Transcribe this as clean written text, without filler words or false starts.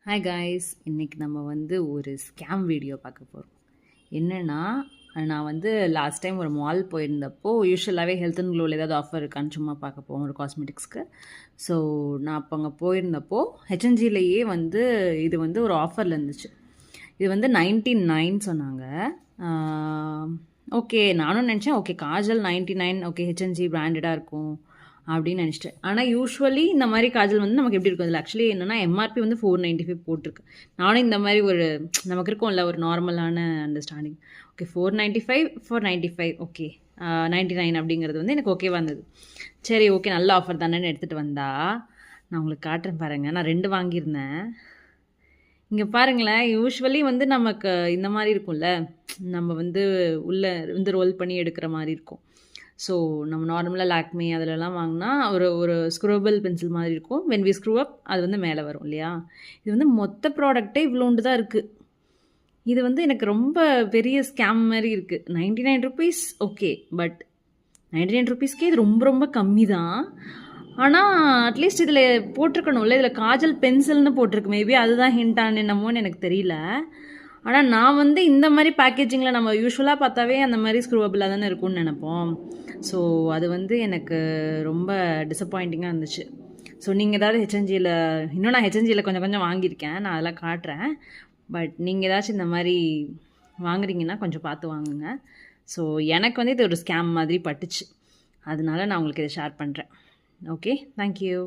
Hi guys, இன்றைக்கி நம்ம வந்து ஒரு ஸ்கேம் வீடியோ பார்க்க போகிறோம். என்னென்னா, நான் வந்து லாஸ்ட் டைம் ஒரு மால் போயிருந்தப்போ யூஸ்வலாகவே ஹெல்த் அண்ட் க்ளோவில் ஏதாவது ஆஃபர் இருக்கான்னு சும்மா பார்க்க போவோம் ஒரு காஸ்மெட்டிக்ஸ்க்கு. ஸோ நான் அப்போ அங்கே போயிருந்தப்போ ஹெச்என்ஜிலேயே வந்து இது வந்து ஒரு ஆஃபரில் இருந்துச்சு. இது வந்து 99 சொன்னாங்க. ஓகே, நானும் நினச்சேன் ஓகே காஜல் 99, ஓகே ஹெச்என்ஜி பிராண்டடாக இருக்கும் அப்படின்னு நினச்சிட்டேன். ஆனால் யூஸ்வலி இந்த மாதிரி காஜல் வந்து நமக்கு எப்படி இருக்கும், அதில் ஆக்சுவலி என்னென்னா எம்ஆர்பி வந்து 495 போட்டிருக்கு. நானும் இந்த மாதிரி ஒரு நமக்கு இருக்கும்ல ஒரு நார்மலான அண்டர்ஸ்டாண்டிங், ஓகே 495 ஓகே 99 அப்படிங்கிறது வந்து எனக்கு ஓகேவா இருந்தது. சரி ஓகே நல்ல ஆஃபர் தானேன்னு எடுத்துகிட்டு வந்தா, நான் உங்களுக்கு காட்டுறேன் பாருங்கள். நான் 2 வாங்கியிருந்தேன். இங்கே பாருங்களேன், யூஸ்வலி வந்து நமக்கு இந்த மாதிரி இருக்கும்ல, நம்ம வந்து உள்ளே வந்து ரோல் பண்ணி எடுக்கிற மாதிரி இருக்கும். ஸோ நம்ம நார்மலாக லாக்மி அதிலலாம் வாங்கினா ஒரு ஸ்க்ரூவபிள் பென்சில் மாதிரி இருக்கும். வென் வி ஸ்க்ரூ அப் அது வந்து மேலே வரும் இல்லையா. இது வந்து மொத்த ப்ராடக்டே இவ்வளோண்டு தான் இருக்குது. இது வந்து எனக்கு ரொம்ப பெரிய ஸ்கேம் மாதிரி இருக்குது. 99 ருபீஸ் ஓகே, பட் 99 ருபீஸ்க்கே இது ரொம்ப ரொம்ப கம்மி தான். ஆனால் அட்லீஸ்ட் இதில் போட்டிருக்கணும்ல, இதில் காஜல் பென்சில்னு போட்டிருக்கு. மேபி அதுதான் ஹிண்டான என்னமோன்னு எனக்கு தெரியல. ஆனால் நான் வந்து இந்த மாதிரி பேக்கேஜிங்கில் நம்ம யூஸ்வலாக பார்த்தாவே அந்த மாதிரி ஸ்க்ரூவபிளாக தானே இருக்கும்னு நினைப்போம். ஸோ அது வந்து எனக்கு ரொம்ப டிசப்பாயிண்டிங்காக இருந்துச்சு. ஸோ நீங்கள் ஏதாவது ஹெச்என்ஜியில், இன்னும் நான் ஹெச்என்ஜியில் கொஞ்சம் கொஞ்சம் வாங்கியிருக்கேன், நான் அதெல்லாம் காட்டுறேன். பட் நீங்கள் ஏதாச்சும் இந்த மாதிரி வாங்குறீங்கன்னா கொஞ்சம் பார்த்து வாங்குங்க. ஸோ எனக்கு வந்து இது ஒரு ஸ்கேம் மாதிரி பட்டுச்சு, அதனால நான் உங்களுக்கு இதை ஷேர் பண்ணுறேன். Okay, thank you.